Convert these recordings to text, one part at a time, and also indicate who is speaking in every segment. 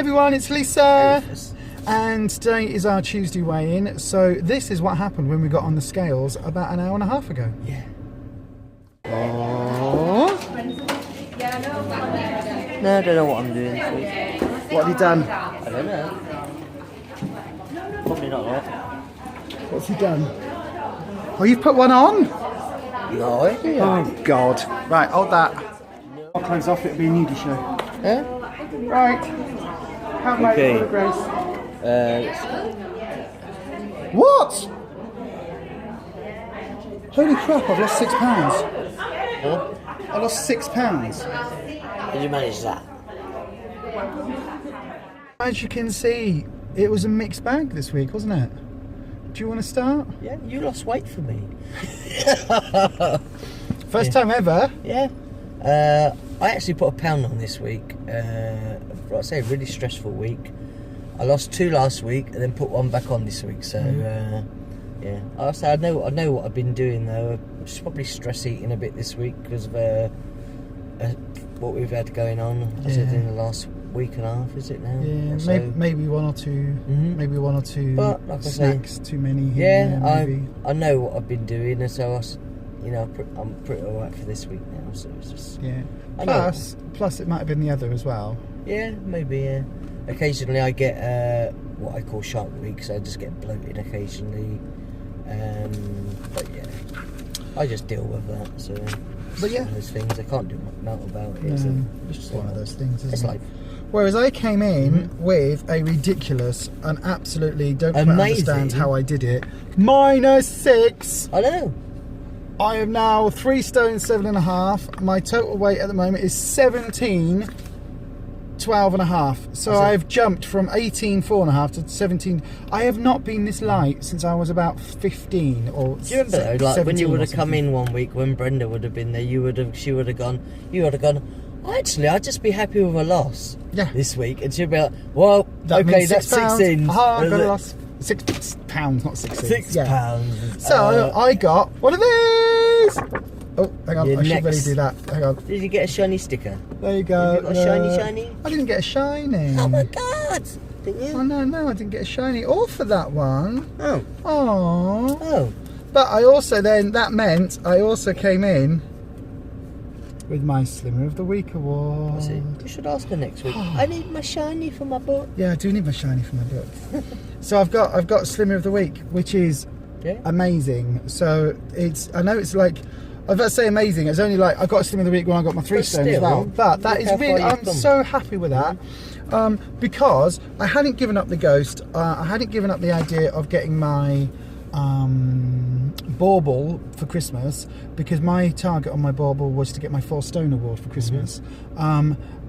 Speaker 1: everyone, it's Lisa.
Speaker 2: Ruffus.
Speaker 1: And today is our Tuesday weigh-in. So this is what happened when we got on the scales about an hour and a half ago.
Speaker 2: Yeah.
Speaker 1: Oh.
Speaker 2: No, I don't know what I'm doing this week.
Speaker 1: What have you done?
Speaker 2: I don't know. Probably not a lot.
Speaker 1: What's he done? Oh, you've put one on?
Speaker 2: No idea.
Speaker 1: Oh, God. Right, hold that. I'll close off, it'll be a nudie show.
Speaker 2: Yeah?
Speaker 1: Right. Count my
Speaker 2: Okay.
Speaker 1: for the grace.
Speaker 2: Let's
Speaker 1: What? Holy crap, I've lost £6.
Speaker 2: Huh?
Speaker 1: I lost £6.
Speaker 2: How did you manage that?
Speaker 1: As you can see, it was a mixed bag this week, wasn't it? Do you want to start?
Speaker 2: Yeah, you lost weight for me.
Speaker 1: First time ever.
Speaker 2: Yeah. I actually put £1 on this week. I'd say a really stressful week. I lost 2 last week and then put 1 back on this week. So yeah, I say I know what I've been doing though. I'm just probably stress eating a bit this week because of what we've had going on. I said in the last week and a half, is it now?
Speaker 1: Yeah,
Speaker 2: So,
Speaker 1: maybe one or two, maybe one or two
Speaker 2: But, like I say,
Speaker 1: snacks too many.
Speaker 2: yeah,
Speaker 1: Here, maybe.
Speaker 2: I know what I've been doing, and so I'm pretty alright for this week now. So it's just
Speaker 1: Yeah.
Speaker 2: I know.
Speaker 1: Plus, it might have been the other as well.
Speaker 2: Yeah, maybe. Yeah. Occasionally, I get what I call shark week, so I just get bloated occasionally. But yeah, I just deal with that. So,
Speaker 1: But yeah,
Speaker 2: one of those things I can't do much about it.
Speaker 1: No,
Speaker 2: So
Speaker 1: it's just one of those things, isn't
Speaker 2: It's
Speaker 1: it?
Speaker 2: life.
Speaker 1: Whereas I came in with a ridiculous and absolutely don't quite
Speaker 2: Amazing.
Speaker 1: understand how I did it. -6.
Speaker 2: I know.
Speaker 1: I am now 3 stone 7.5. My total weight at the moment is 17. 12.5. So
Speaker 2: That's it.
Speaker 1: I've jumped from 18.4.5 to 17. I have not been this light since I was about 15 or.
Speaker 2: Do you remember though, like when you would have come in one week when Brenda would have been there, she would have gone. Actually, I'd just be happy with a loss.
Speaker 1: Yeah.
Speaker 2: This week, and she'd be like, well,
Speaker 1: That
Speaker 2: okay,
Speaker 1: means
Speaker 2: that's
Speaker 1: £6.
Speaker 2: 6 ins.
Speaker 1: Ah, I got a loss. £6, not 6 ins.
Speaker 2: £6.
Speaker 1: So I got one of these. Oh, hang on,
Speaker 2: Your
Speaker 1: I should
Speaker 2: next-
Speaker 1: really do that. Hang on.
Speaker 2: Did you get a shiny sticker?
Speaker 1: There you go.
Speaker 2: Have you got a shiny?
Speaker 1: I didn't get a shiny.
Speaker 2: Oh my god! Didn't you?
Speaker 1: Oh no, I didn't get a shiny. Or for that one.
Speaker 2: Oh.
Speaker 1: Oh.
Speaker 2: Oh.
Speaker 1: But I also that meant I also came in with my Slimmer of the Week award.
Speaker 2: What's it? You should ask her next week. I need my shiny for my book.
Speaker 1: Yeah, I do need my shiny for my book. So I've got Slimmer of the Week, which is amazing. So I know it's like, I was about to say amazing. It's only like I got a Slimmer of the Week when I got my 3 stone as well. But that is really, I'm so happy with that. Because I hadn't given up the ghost. I hadn't given up the idea of getting my bauble for Christmas, because my target on my bauble was to get my 4 stone award for Christmas.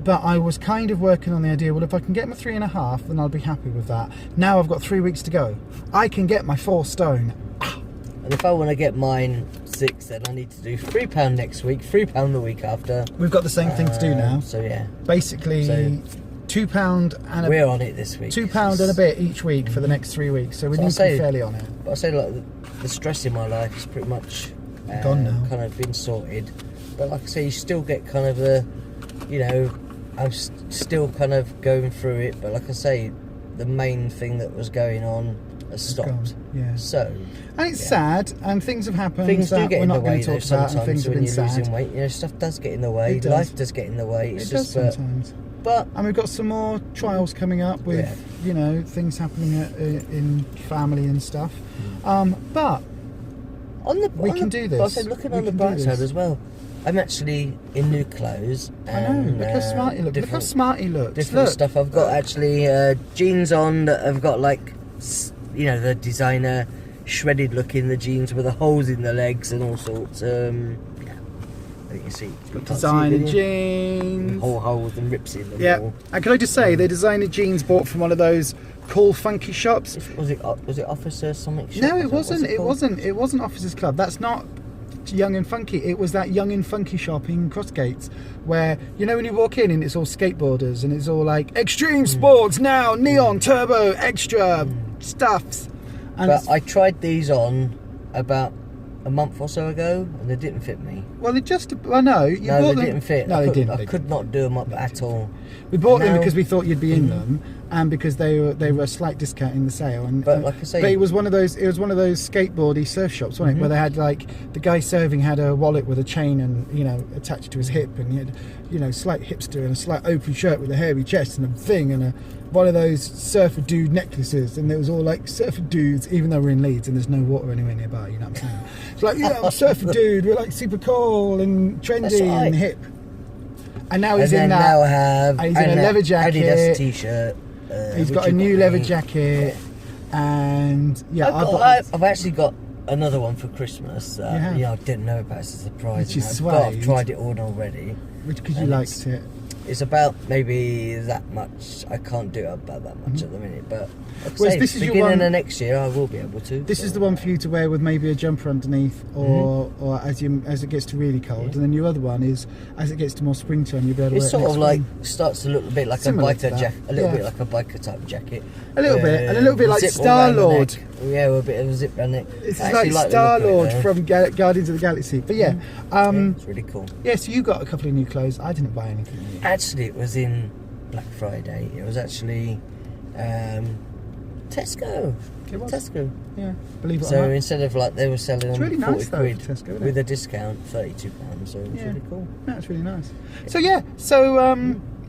Speaker 1: But I was kind of working on the idea, well, if I can get my 3.5, then I'll be happy with that. Now I've got 3 weeks to go. I can get my 4 stone.
Speaker 2: And if I want to get mine 6, then I need to do £3 next week, £3 the week after.
Speaker 1: We've got the same thing to do now.
Speaker 2: So yeah.
Speaker 1: Basically, £2 and
Speaker 2: we're on it this week.
Speaker 1: £2 and a bit each week for the next 3 weeks. So we need to be fairly on it.
Speaker 2: But I say like the stress in my life is pretty much
Speaker 1: Gone now.
Speaker 2: kind of been sorted. But like I say, you still get kind of I'm still kind of going through it. But like I say, the main thing that was going on has stopped.
Speaker 1: Gone, yeah.
Speaker 2: So.
Speaker 1: And it's sad, and things have happened
Speaker 2: Things do
Speaker 1: that
Speaker 2: get
Speaker 1: we're
Speaker 2: in the
Speaker 1: not going
Speaker 2: way
Speaker 1: to
Speaker 2: though
Speaker 1: talk about, and
Speaker 2: sometimes
Speaker 1: things have
Speaker 2: when
Speaker 1: been
Speaker 2: you're
Speaker 1: sad.
Speaker 2: losing weight. Stuff does get in the way.
Speaker 1: It does.
Speaker 2: Life does get in the way.
Speaker 1: It does sometimes.
Speaker 2: But
Speaker 1: and we've got some more trials coming up with things happening in family and stuff. But we can do this.
Speaker 2: I said, looking on the bright side as well. I'm actually in new clothes.
Speaker 1: I know. Look how smart he looks. Look how smart he looks.
Speaker 2: Different stuff. I've got actually jeans on that have got like, the designer shredded look in the jeans with the holes in the legs and all sorts. You can see
Speaker 1: designer jeans,
Speaker 2: whole holes and rips in them.
Speaker 1: Yeah, and can I just say, the designer jeans bought from one of those cool funky shops.
Speaker 2: Was it Officer something?
Speaker 1: No, it wasn't. It wasn't Officers Club. That's not Young and Funky. It was that Young and Funky shop in Crossgates, where when you walk in and it's all skateboarders and it's all like extreme sports now, neon turbo extra stuffs. And
Speaker 2: but I tried these on about a month or so ago, and they didn't fit me.
Speaker 1: Well, they just... Well, no. You
Speaker 2: No,
Speaker 1: bought
Speaker 2: they
Speaker 1: them,
Speaker 2: didn't fit.
Speaker 1: No, they didn't.
Speaker 2: I could not do them up at all.
Speaker 1: We bought them
Speaker 2: Now-
Speaker 1: because we thought you'd be in them, and because they were a slight discount in the sale. And
Speaker 2: But like I say-
Speaker 1: but it was one of those skateboardy surf shops, wasn't it? Where they had like the guy serving had a wallet with a chain and attached to his hip, and he had slight hipster and a slight open shirt with a hairy chest and a thing and one of those surfer dude necklaces, and it was all like surfer dudes, even though we're in Leeds and there's no water anywhere nearby. You know what I'm saying? It's like, I'm surfer dude. We're like super cool and trendy and hip. And now he's in that.
Speaker 2: Now I have.
Speaker 1: And he's in a leather jacket.
Speaker 2: Adidas t-shirt.
Speaker 1: He's got a new leather jacket, and
Speaker 2: I've actually got another one for Christmas.
Speaker 1: have?
Speaker 2: I didn't know about. It's a surprise.
Speaker 1: Which is
Speaker 2: but I've
Speaker 1: suede.
Speaker 2: tried it on already.
Speaker 1: because you liked it.
Speaker 2: It's about maybe that much. I can't do about that much at the minute, but like
Speaker 1: Whereas
Speaker 2: I say,
Speaker 1: this is your
Speaker 2: beginning
Speaker 1: one-
Speaker 2: of next year, I will be able to.
Speaker 1: This
Speaker 2: so,
Speaker 1: is the one for you to wear with maybe a jumper underneath, or as it gets to really cold. And then your other one is as it gets to more springtime, you'll be able to
Speaker 2: It's
Speaker 1: wear it
Speaker 2: sort of
Speaker 1: next
Speaker 2: like
Speaker 1: spring.
Speaker 2: starts to look a bit like
Speaker 1: Similar
Speaker 2: a
Speaker 1: to
Speaker 2: biker
Speaker 1: that,
Speaker 2: jacket, a little
Speaker 1: yeah.
Speaker 2: bit like a biker type jacket.
Speaker 1: A little bit, and a little bit like
Speaker 2: zip all round the
Speaker 1: Star-Lord.
Speaker 2: neck. Yeah, with a bit of a zip around it.
Speaker 1: It's
Speaker 2: I
Speaker 1: like
Speaker 2: actually the look of
Speaker 1: Star-Lord
Speaker 2: it,
Speaker 1: from Guardians of the Galaxy. But yeah,
Speaker 2: it's really cool.
Speaker 1: yeah. So you got a couple of new clothes. I didn't buy anything new.
Speaker 2: Actually, it was in Black Friday. It was actually Tesco.
Speaker 1: It was.
Speaker 2: Tesco.
Speaker 1: Yeah, believe it
Speaker 2: So
Speaker 1: or not.
Speaker 2: instead of like they were selling
Speaker 1: It's
Speaker 2: them
Speaker 1: really
Speaker 2: 40
Speaker 1: nice though,
Speaker 2: quid
Speaker 1: Tesco, isn't
Speaker 2: with
Speaker 1: it?
Speaker 2: a discount, £32. So it was
Speaker 1: Yeah.
Speaker 2: really cool.
Speaker 1: That's really nice. So yeah,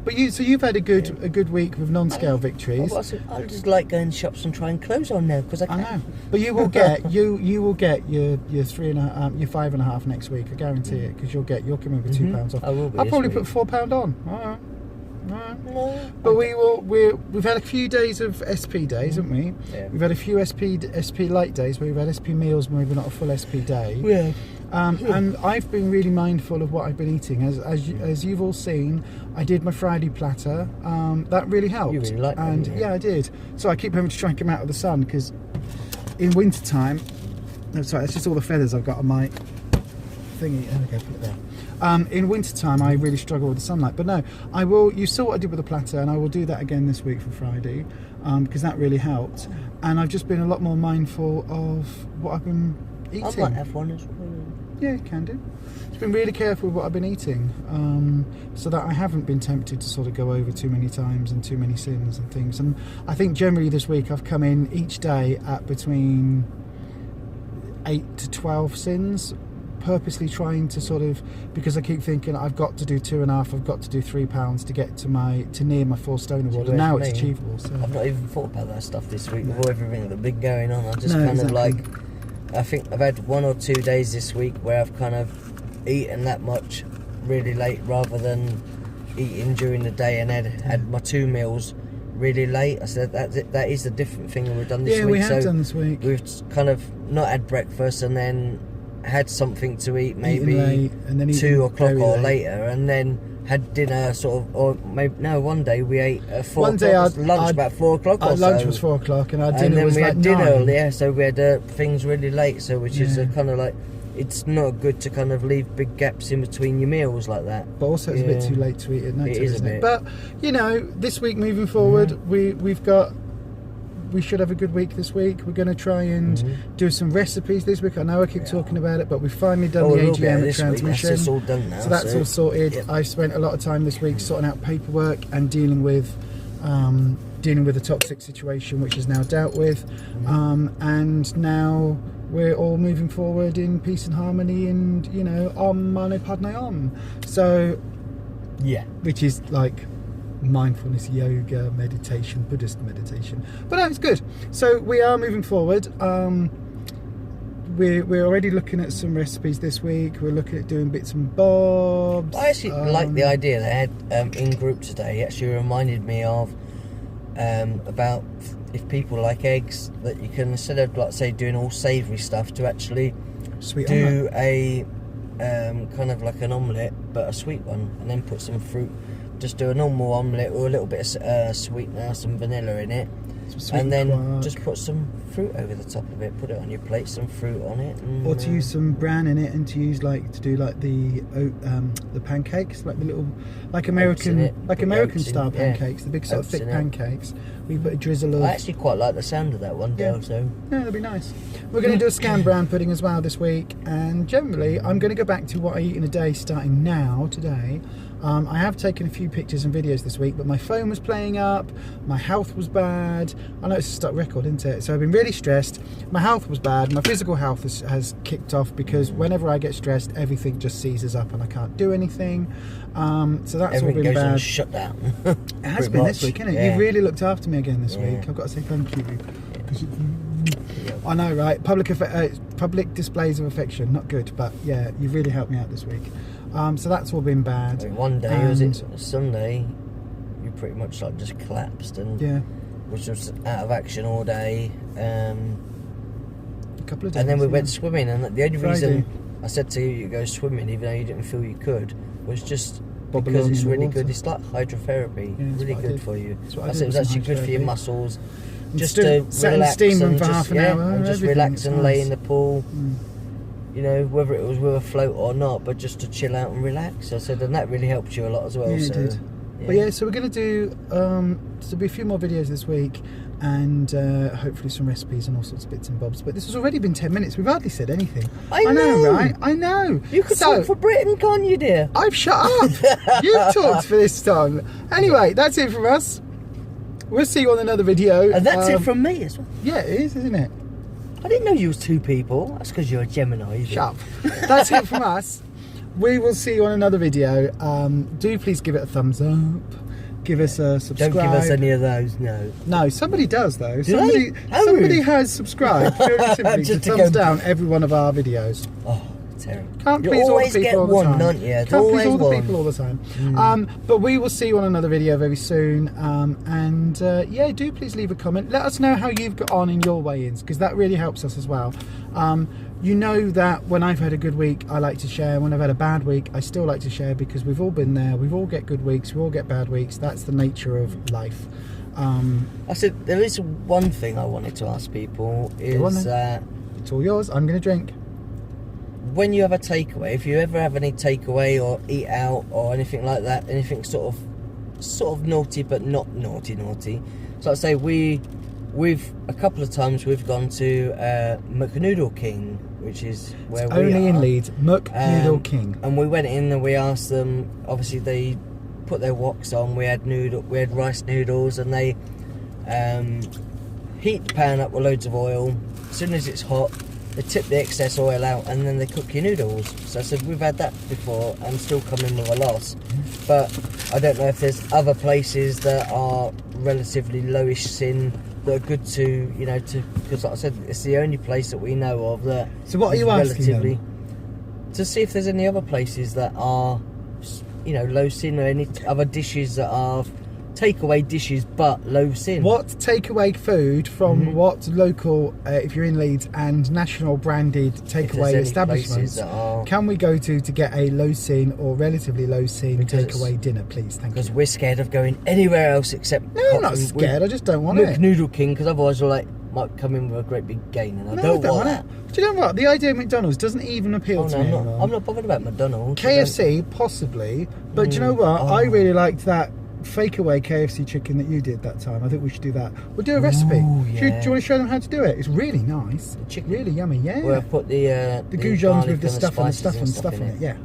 Speaker 1: but you've had a good week with non-scale victories.
Speaker 2: I just like going to shops and trying clothes on now because I
Speaker 1: I
Speaker 2: can.
Speaker 1: know, but you will get you will get your 3.5 your 5.5 next week. I guarantee it, because you'll come in with £2 off.
Speaker 2: I will be
Speaker 1: I'll
Speaker 2: this
Speaker 1: probably
Speaker 2: week.
Speaker 1: put £4 on. All right.
Speaker 2: No.
Speaker 1: But we've had a few days of SP days, haven't we?
Speaker 2: Yeah.
Speaker 1: We've had a few SP light days where we've had SP meals, maybe not a full SP day.
Speaker 2: Yeah.
Speaker 1: And I've been really mindful of what I've been eating. As you've all seen, I did my Friday platter. That really helped.
Speaker 2: You really liked it,
Speaker 1: and
Speaker 2: didn't you?
Speaker 1: yeah, I did. So I keep having to try and come out of the sun, because in winter time, no, sorry, it's just all the feathers I've got on my thingy. There we go, put it there. In winter time, I really struggle with the sunlight. But no, I will. You saw what I did with the platter, and I will do that again this week for Friday, because that really helped. And I've just been a lot more mindful of what I've been eating.
Speaker 2: I might have one as well.
Speaker 1: Yeah, you can do. Just been really careful with what I've been eating, so that I haven't been tempted to sort of go over too many times and too many sins and things. And I think generally this week I've come in each day at between 8 to 12 sins, purposely trying to sort of, because I keep thinking I've got to do 2.5, I've got to do £3 to get to near my 4 stone award, and now it's achievable. So
Speaker 2: I've not even thought about that stuff this week with all everything that's been going on. I just
Speaker 1: No,
Speaker 2: kind of
Speaker 1: exactly.
Speaker 2: like, I think I've had 1 or 2 days this week where I've kind of eaten that much really late rather than eating during the day, and had my 2 meals really late. I said that is a different thing we've done this
Speaker 1: yeah,
Speaker 2: week.
Speaker 1: we have
Speaker 2: so
Speaker 1: done this week.
Speaker 2: we've kind of not had breakfast and then had something to eat maybe
Speaker 1: Eating late, and then
Speaker 2: 2 o'clock
Speaker 1: very
Speaker 2: or
Speaker 1: late.
Speaker 2: later, and then had dinner sort of, or maybe no, one day we ate at 4
Speaker 1: One day
Speaker 2: o'clock, lunch about 4 o'clock
Speaker 1: Our
Speaker 2: or
Speaker 1: lunch
Speaker 2: so.
Speaker 1: was 4 o'clock, and our
Speaker 2: And
Speaker 1: dinner
Speaker 2: then
Speaker 1: was
Speaker 2: we
Speaker 1: like
Speaker 2: had dinner,
Speaker 1: 9.
Speaker 2: yeah, so we had things really late, so which is
Speaker 1: Yeah.
Speaker 2: kind of like, it's not good to kind of leave big gaps in between your meals like that.
Speaker 1: But also it's a bit
Speaker 2: Yeah.
Speaker 1: too late to eat at night,
Speaker 2: It is a
Speaker 1: isn't it?
Speaker 2: bit.
Speaker 1: But this week moving forward, we should have a good week this week. We're going to try and do some recipes this week. I know I keep talking about it, but we've finally done the
Speaker 2: we will be
Speaker 1: AGM
Speaker 2: this week.
Speaker 1: transmission.
Speaker 2: That's all done now.
Speaker 1: So that's all sorted.
Speaker 2: Yep.
Speaker 1: I've spent a lot of time this week sorting out paperwork and dealing with the toxic situation, which is now dealt with, and now we're all moving forward in peace and harmony, and Om Mani Padme Om. So
Speaker 2: yeah.
Speaker 1: which is like mindfulness, yoga, meditation, Buddhist meditation. But no, it's good. So we are moving forward. We're already looking at some recipes this week. We're looking at doing bits and bobs.
Speaker 2: I actually like the idea they had in group today. It actually reminded me of about if people like eggs, that you can, instead of like say doing all savoury stuff, to actually
Speaker 1: Sweet
Speaker 2: do
Speaker 1: omelette.
Speaker 2: a kind of like an omelette, but a sweet one, and then put some fruit. Just do a normal omelette with a little bit of sweetener, some vanilla in it, and then just put some fruit over the top of it. Put it on your plate, some fruit on it, and,
Speaker 1: or to use some bran in it, and to use to do like the pancakes, like the little American style pancakes, the big sort of thick pancakes. We put a drizzle of.
Speaker 2: I actually quite like the sound of that one, Dale. So
Speaker 1: yeah, that'd be nice. We're going to do a scam bran pudding as well this week, and generally I'm going to go back to what I eat in a day starting today. I have taken a few pictures and videos this week, but my phone was playing up, my health was bad. I know it's a stuck record, isn't it? So I've been really stressed. My health was bad, my physical health has kicked off, because whenever I get stressed, everything just seizes up and I can't do anything. So that's
Speaker 2: everything
Speaker 1: all been
Speaker 2: goes
Speaker 1: bad.
Speaker 2: on shutdown.
Speaker 1: It has been this week, isn't it?
Speaker 2: Yeah.
Speaker 1: You really looked after me again this week. I've got to say thank you. I know, right? Public displays of affection, not good, but yeah, you've really helped me out this week. So that's all been bad.
Speaker 2: One day, was it Sunday, you pretty much like just collapsed and was just out of action all day.
Speaker 1: A couple of days.
Speaker 2: And then we went swimming, and the only reason I said to you go swimming, even though you didn't feel you could, was just because it's really good. It's like hydrotherapy, really good for you. I said it was actually good for your muscles. Just to relax
Speaker 1: steam
Speaker 2: and
Speaker 1: for
Speaker 2: just,
Speaker 1: half an hour,
Speaker 2: and just relax and lay in the pool. You know, whether it was with a float or not, but just to chill out and relax. I said, and that really helped you a lot as well.
Speaker 1: Yeah,
Speaker 2: so,
Speaker 1: it did.
Speaker 2: Yeah.
Speaker 1: But so we're going to do, there'll be a few more videos this week, and hopefully some recipes and all sorts of bits and bobs. But this has already been 10 minutes. We've hardly said anything.
Speaker 2: I know,
Speaker 1: right? I know.
Speaker 2: You could talk for Britain, can't you, dear?
Speaker 1: I've shut up. You've talked for this time. Anyway, that's it from us. We'll see you on another video.
Speaker 2: And that's it from me as well.
Speaker 1: Yeah, it is, isn't it?
Speaker 2: I didn't know you was two people. That's because you're a Gemini.
Speaker 1: Shut up. That's it from us. We will see you on another video. Do please give it a thumbs up. Give us a subscribe.
Speaker 2: Don't give us any of those, no.
Speaker 1: No, somebody does though.
Speaker 2: Do
Speaker 1: Somebody has subscribed purely simply to
Speaker 2: Just to
Speaker 1: thumbs
Speaker 2: go-
Speaker 1: down every one of our videos.
Speaker 2: Oh, terrible.
Speaker 1: Can't
Speaker 2: You
Speaker 1: please all the
Speaker 2: always
Speaker 1: people
Speaker 2: get
Speaker 1: all the
Speaker 2: one,
Speaker 1: time.
Speaker 2: don't you?
Speaker 1: Can't please
Speaker 2: Always
Speaker 1: all the
Speaker 2: one.
Speaker 1: people all the time. But we will see you on another video very soon. Yeah, do please leave a comment. Let us know how you've got on in your weigh-ins, because that really helps us as well. You know that when I've had a good week, I like to share. When I've had a bad week, I still like to share, because we've all been there. We all get good weeks. We all get bad weeks. That's the nature of life.
Speaker 2: I said, there is one thing I wanted to ask people, is
Speaker 1: it's all yours. I'm going to drink.
Speaker 2: When you have a takeaway, if you ever have any takeaway or eat out or anything like that, anything sort of naughty but not naughty. So I say we've a couple of times we've gone to McNoodle King, which is where we
Speaker 1: only
Speaker 2: are.
Speaker 1: in Leeds. McNoodle King.
Speaker 2: And we went in and we asked them. Obviously, they put their woks on. We had rice noodles, and they heat the pan up with loads of oil. As soon as it's hot, they tip the excess oil out, and then they cook your noodles. So I said, we've had that before and still come in with a loss. But I don't know if there's other places that are relatively lowish sin that are good to, because like I said, it's the only place that we know of that.
Speaker 1: So what are you asking them?
Speaker 2: To see if there's any other places that are, low sin, or any other dishes that are takeaway dishes but low sin.
Speaker 1: What takeaway food from what local, if you're in Leeds, and national branded takeaway establishments can we go to get a low sin or relatively low sin takeaway dinner, please? Thank you.
Speaker 2: Because we're scared of going anywhere else except.
Speaker 1: No, I'm not scared. I just don't want it.
Speaker 2: McNoodle King, because otherwise we're might come in with a great big gain, and I don't want that.
Speaker 1: Do you know what? The idea of McDonald's doesn't even appeal to me anymore.
Speaker 2: I'm not bothered about McDonald's.
Speaker 1: KFC, possibly, but do you know what? I really liked that fake away KFC chicken that you did that time. I think we should do that. We'll do a recipe.
Speaker 2: Ooh,
Speaker 1: do you want to show them how to do it? It's really nice.
Speaker 2: The chicken.
Speaker 1: Really yummy, yeah.
Speaker 2: We'll put the
Speaker 1: goujons with the stuff and
Speaker 2: spices
Speaker 1: the stuff in it, yeah.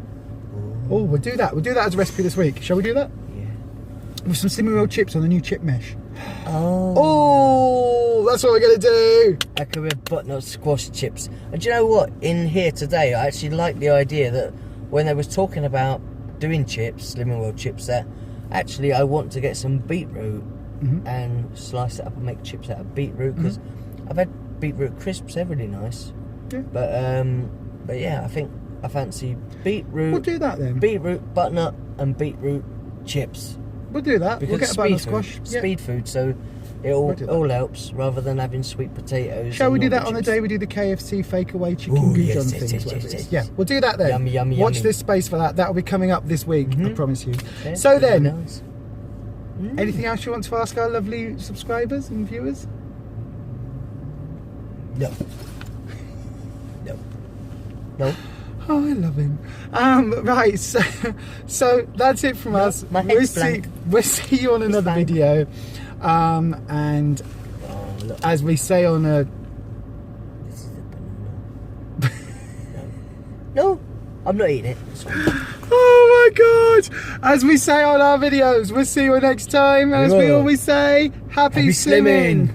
Speaker 1: Oh, we'll do that. We'll do that as a recipe this week. Shall we do that?
Speaker 2: Yeah.
Speaker 1: With some cinnamon roll chips on the new chip mesh. Oh, that's what we're going to do.
Speaker 2: That could be butternut squash chips. And do you know what? In here today, I actually like the idea that when they was talking about doing chips, cinnamon roll chips, that actually I want to get some beetroot and slice it up and make chips out of beetroot, because I've had beetroot crisps, they're really nice. Yeah. But yeah, I think I fancy beetroot.
Speaker 1: We'll do that then.
Speaker 2: Beetroot, butternut and beetroot chips.
Speaker 1: We'll do that.
Speaker 2: Because
Speaker 1: we'll get a butternut squash.
Speaker 2: Speed food, so it all helps rather than having sweet potatoes.
Speaker 1: Shall we do that on the day we do the KFC fake away chicken goujon things? Yeah, we'll do that then.
Speaker 2: Yummy, yummy,
Speaker 1: Watch
Speaker 2: yummy.
Speaker 1: this space for that. That will be coming up this week, I promise you.
Speaker 2: Yeah,
Speaker 1: so then,
Speaker 2: nice.
Speaker 1: Anything else you want to ask our lovely subscribers and viewers?
Speaker 2: No. No. No.
Speaker 1: Oh, I love him. Right, so that's it from us.
Speaker 2: My head's
Speaker 1: We'll see you on another video. And as we say on a...
Speaker 2: This is a banana. No, I'm not eating it.
Speaker 1: Oh my God! As we say on our videos, we'll see you next time. As we always say, happy slimming.